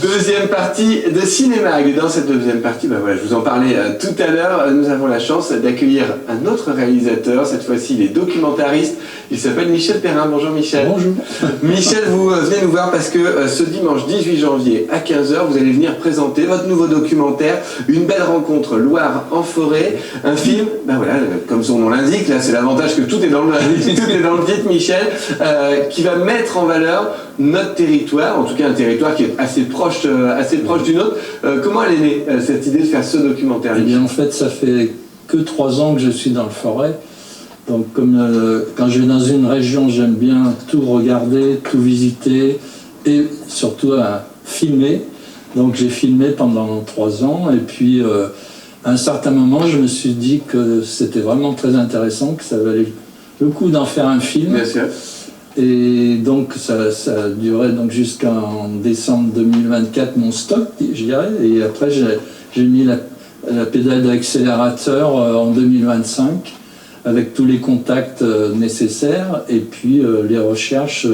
Deuxième partie de Cinémag. Et dans cette deuxième partie, voilà, je vous en parlais tout à l'heure, nous avons la chance d'accueillir un autre réalisateur. Cette fois-ci, il est documentariste. Il s'appelle Michel Perrin. Bonjour Michel. Bonjour. Michel, vous venez nous voir parce que ce dimanche 18 janvier à 15 h, vous allez venir présenter votre nouveau documentaire, Une belle rencontre, Loire en forêt. Un film, voilà, comme son nom l'indique, là c'est l'avantage que tout est dans le titre, Michel, qui va mettre en valeur notre territoire, en tout cas un territoire qui est assez proche du nôtre. Comment elle est née, cette idée de faire ce documentaire? Eh bien, en fait, ça fait que 3 ans que je suis dans le forêt. Donc, quand je vais dans une région, j'aime bien tout regarder, tout visiter et surtout filmer. Donc, j'ai filmé pendant 3 ans et puis à un certain moment, je me suis dit que c'était vraiment très intéressant, que ça valait le coup d'en faire un film. Bien sûr. Et donc ça a duré jusqu'en décembre 2024 mon stop, je dirais, et après j'ai mis la pédale d'accélérateur en 2025 avec tous les contacts nécessaires et puis les recherches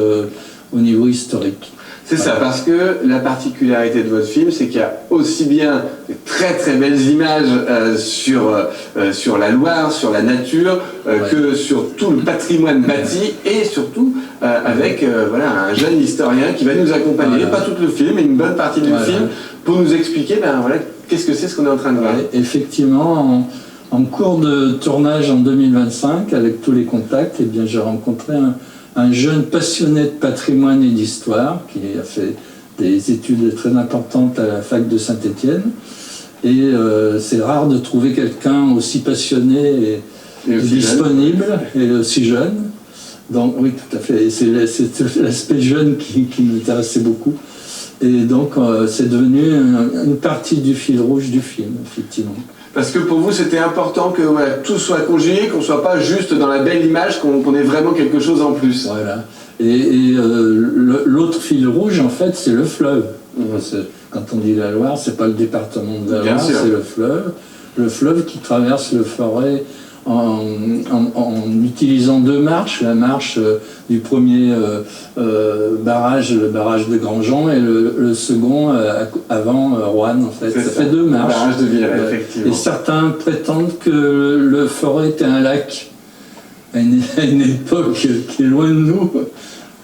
au niveau historique. C'est ça, parce que la particularité de votre film, c'est qu'il y a aussi bien de très très belles images sur la Loire, sur la nature, que sur tout le patrimoine bâti, et surtout avec un jeune historien qui va nous accompagner, pas tout le film, mais une bonne partie du film, pour nous expliquer qu'est-ce que c'est ce qu'on est en train de voir. Effectivement, en cours de tournage en 2025, avec tous les contacts, eh bien, j'ai rencontré un jeune passionné de patrimoine et d'histoire qui a fait des études très importantes à la fac de Saint-Étienne. Et c'est rare de trouver quelqu'un aussi passionné et disponible et aussi jeune. Donc oui, tout à fait. C'est l'aspect jeune qui m'intéressait beaucoup. Et donc c'est devenu une partie du fil rouge du film, effectivement. Parce que pour vous, c'était important que tout soit conjugué, qu'on ne soit pas juste dans la belle image, qu'on ait vraiment quelque chose en plus. Voilà. Et l'autre fil rouge, en fait, c'est le fleuve. Quand on dit la Loire, c'est pas le département de la Loire, c'est le fleuve. Le fleuve qui traverse le forêt en utilisant 2 marches, la marche du premier barrage, le barrage de Grandjean, et le second avant Roanne, en fait. Ça fait 2 marches. Le barrage de Villeray, effectivement. Et certains prétendent que le forêt était un lac à une époque qui est loin de nous.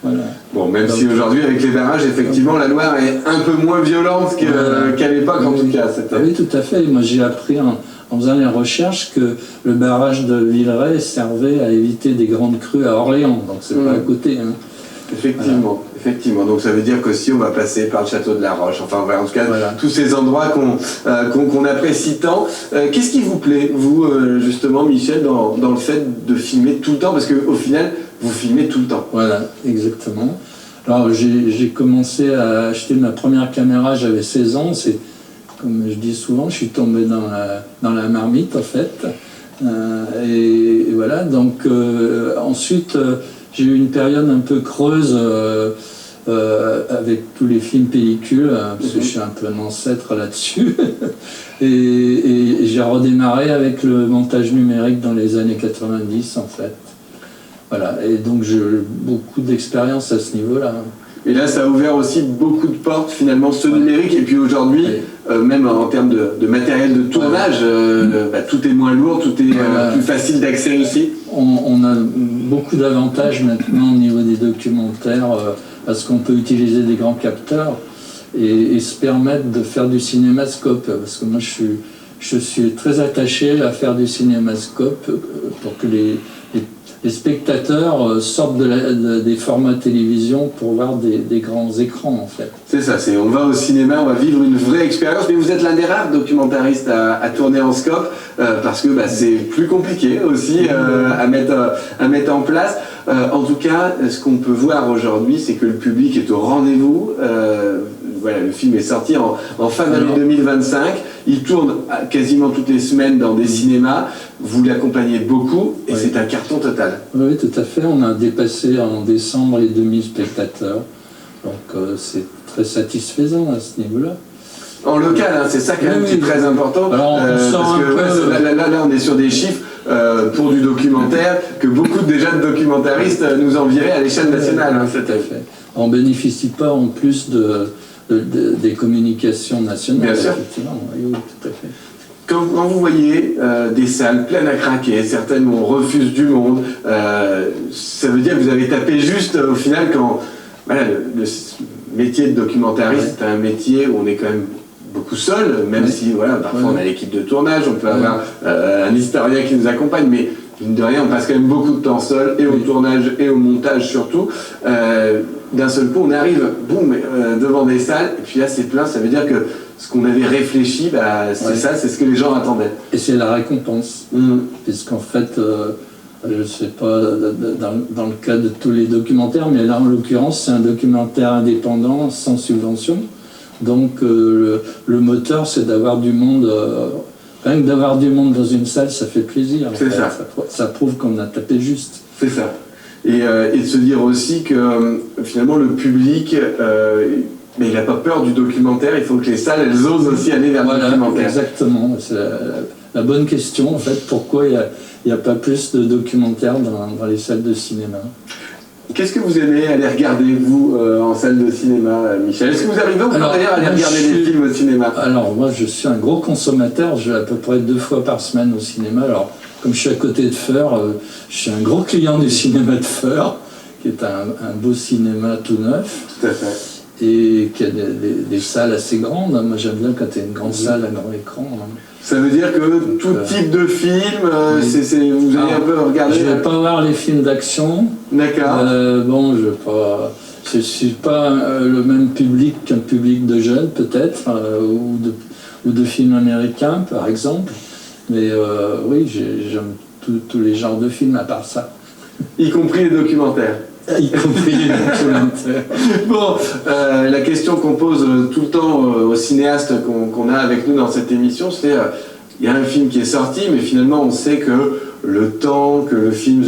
Voilà. Bon, même si aujourd'hui, avec les barrages, effectivement, la Loire est un peu moins violente qu'à l'époque, en tout cas. Oui, tout à fait. Moi, j'ai appris en faisant les recherches que le barrage de Villeray servait à éviter des grandes crues à Orléans, donc c'est pas à côté. Hein. Effectivement, effectivement. Donc ça veut dire qu'aussi on va passer par le château de la Roche, enfin en tout cas tous ces endroits qu'on apprécie tant. Qu'est-ce qui vous plaît, vous, justement, Michel, dans le fait de filmer tout le temps? Parce qu'au final, vous filmez tout le temps. Voilà, exactement. Alors j'ai commencé à acheter ma première caméra, j'avais 16 ans, c'est comme je dis souvent, je suis tombé dans la marmite en fait. Et voilà, donc ensuite j'ai eu une période un peu creuse avec tous les films pellicules, parce que je suis un peu un ancêtre là-dessus. et j'ai redémarré avec le montage numérique dans les années 90 en fait. Voilà, et donc j'ai beaucoup d'expérience à ce niveau-là. Et là, ça a ouvert aussi beaucoup de portes, finalement, ce numérique. Et puis aujourd'hui, même en termes de matériel de tournage, tout est moins lourd, tout est plus facile d'accès aussi. On a beaucoup d'avantages maintenant au niveau des documentaires, parce qu'on peut utiliser des grands capteurs et se permettre de faire du cinémascope. Parce que moi, je suis très attaché à faire du cinémascope pour que les spectateurs sortent des formats télévision pour voir des grands écrans en fait. C'est ça, on va au cinéma, on va vivre une vraie expérience, mais vous êtes l'un des rares documentaristes à tourner en scope, parce que c'est plus compliqué aussi à mettre en place. En tout cas, ce qu'on peut voir aujourd'hui, c'est que le public est au rendez-vous. Voilà, le film est sorti en fin d'année 2025. Il tourne quasiment toutes les semaines dans des cinémas. Vous l'accompagnez beaucoup et c'est un carton total. Oui, tout à fait. On a dépassé en décembre les 2000 spectateurs. Donc c'est très satisfaisant à ce niveau-là. En local, hein, c'est ça quand même qui est très important. Alors, parce que là, on est sur des chiffres pour du documentaire que beaucoup déjà de documentaristes nous envieraient à l'échelle nationale. Hein, tout à fait. On ne bénéficie pas en plus des communications nationales. Bien sûr. Effectivement, oui, tout à fait. Quand vous voyez des salles pleines à craquer, certaines où on refuse du monde, ça veut dire que vous avez tapé juste au final quand voilà, le métier de documentariste, c'est un métier où on est quand même beaucoup seul, même si voilà, parfois on a l'équipe de tournage, on peut avoir un historien qui nous accompagne, mais mine de rien, on passe quand même beaucoup de temps seul, et au tournage et au montage surtout. D'un seul coup, on arrive, boum, devant des salles, et puis là c'est plein, ça veut dire que ce qu'on avait réfléchi, c'est ça, c'est ce que les gens attendaient. Et c'est la récompense, puisqu'en fait, je ne sais pas dans le cas de tous les documentaires, mais là en l'occurrence c'est un documentaire indépendant, sans subvention. Donc le moteur c'est d'avoir du monde, rien que d'avoir du monde dans une salle, ça fait plaisir. C'est ça. Ça prouve qu'on a tapé juste. C'est ça. Et de se dire aussi que finalement le public... mais il n'a pas peur du documentaire, il faut que les salles, elles osent aussi aller vers le documentaire. Exactement, c'est la bonne question en fait, pourquoi il n'y a pas plus de documentaires dans les salles de cinéma. Qu'est-ce que vous aimez aller regarder, vous, en salle de cinéma, Michel? Est-ce que vous arrivez encore d'ailleurs à aller regarder des films au cinéma? Alors moi je suis un gros consommateur, je vais à peu près 2 fois par semaine au cinéma. Alors comme je suis à côté de Feur, je suis un gros client du cinéma de Feur, qui est un beau cinéma tout neuf. Tout à fait. Et qui a des salles assez grandes. Moi j'aime bien quand il y a une grande salle à grand écran. Ça veut dire que tout type de film, vous allez un peu regarder. Je ne vais pas voir les films d'action. D'accord. Bon, je ne suis pas le même public qu'un public de jeunes peut-être, ou de films américains par exemple. Mais oui, j'aime tous les genres de films à part ça. Y compris les documentaires. Y compris les documentaires. Bon, la question qu'on pose tout le temps aux cinéastes qu'on a avec nous dans cette émission, c'est il y a un film qui est sorti, mais finalement on sait que le temps que le film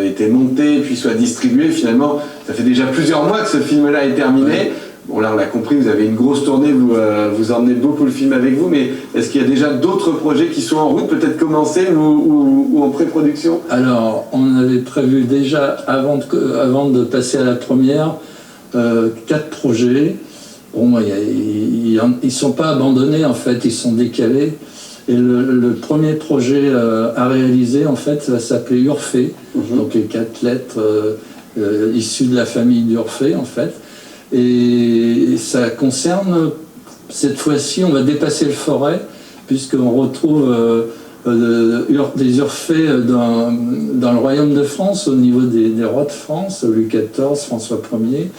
était monté puis soit distribué, finalement ça fait déjà plusieurs mois que ce film-là est terminé. Ouais. Bon là on l'a compris, vous avez une grosse tournée, vous emmenez beaucoup le film avec vous, mais est-ce qu'il y a déjà d'autres projets qui sont en route, peut-être commencés ou en pré-production? Alors on avait prévu déjà, avant de passer à la première, 4 projets. Bon, ils ne sont pas abandonnés en fait, ils sont décalés. Et le premier projet à réaliser en fait va s'appeler Urfé, donc les 4 lettres issues de la famille d'Urfé en fait. Et ça concerne, cette fois-ci, on va dépasser le forêt, puisqu'on retrouve des Urfés dans le royaume de France, au niveau des rois de France, Louis XIV, François Ier.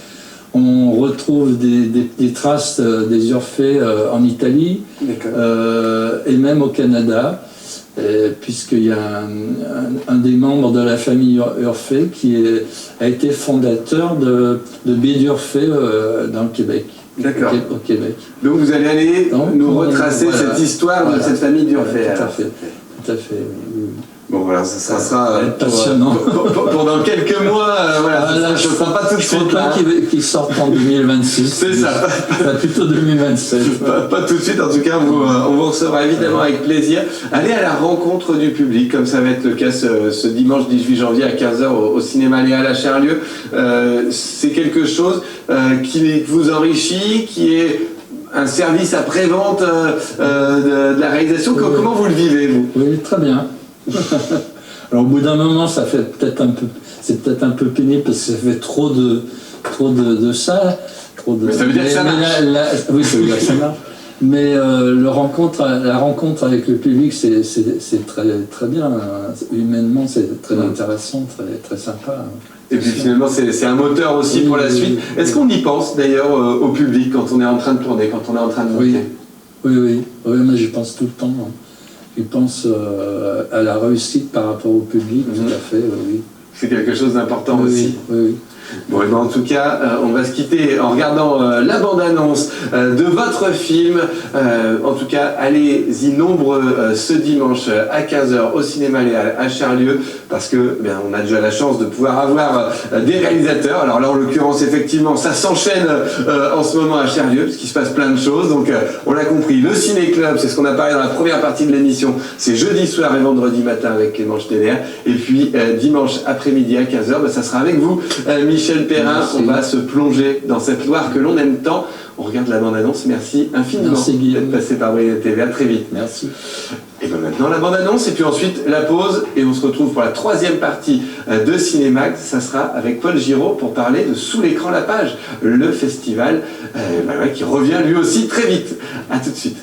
On retrouve des traces des Urfés en Italie, et même au Canada, puisqu'il y a un des membres de la famille Urfé qui a été fondateur de baie d'Urfé dans le Québec. D'accord. Au Québec. Donc vous allez aller nous retracer cette histoire de cette famille d'Urfé. Tout à fait. Tout à fait. Oui. Bon voilà, ça sera passionnant. Pour dans quelques mois, voilà. Je ne crois pas tout de suite. Je ne crois pas qu'il sorte en 2026. C'est ça. Plutôt 2027. Pas tout de suite, en tout cas, on vous recevra évidemment avec plaisir. Allez à la rencontre du public, comme ça va être le cas ce dimanche 18 janvier à 15h au cinéma Léal à Charlieu. C'est quelque chose qui vous enrichit, qui est un service après-vente de la réalisation. Oui. Comment vous le vivez, vous? Oui, très bien. Alors au bout d'un moment, ça fait c'est peut-être un peu pénible parce que ça fait trop de ça. Mais ça veut dire que ça marche. Oui, ça veut dire que ça marche. Mais la rencontre avec le public, c'est très, très bien. Humainement, c'est très intéressant, très, très sympa. Et puis finalement, c'est un moteur aussi pour la suite. Est-ce qu'on y pense d'ailleurs au public quand on est en train de tourner, quand on est en train de monter? Oui, moi j'y pense tout le temps. Je pense à la réussite par rapport au public, tout à fait, oui. C'est quelque chose d'important aussi. Oui. Bon, et ben en tout cas, on va se quitter en regardant la bande-annonce de votre film. En tout cas, allez-y nombreux ce dimanche à 15h au Cinéma Léal à Charlieu, parce que on a déjà la chance de pouvoir avoir des réalisateurs. Alors là, en l'occurrence, effectivement, ça s'enchaîne en ce moment à Charlieu, parce qu'il se passe plein de choses. Donc, on l'a compris, le Ciné-Club, c'est ce qu'on a parlé dans la première partie de l'émission. C'est jeudi soir et vendredi matin avec Clément Schneider. Et puis, dimanche après-midi à 15h, ça sera avec vous, Michel Perrin. Merci. On va se plonger dans cette Loire que l'on aime tant. On regarde la bande-annonce. Merci infiniment d'être passé par Brigade TV. À très vite. Merci. Et bien maintenant la bande-annonce et puis ensuite la pause. Et on se retrouve pour la troisième partie de Cinémax. Ça sera avec Paul Giraud pour parler de Sous l'écran la page, le festival qui revient lui aussi très vite. À tout de suite.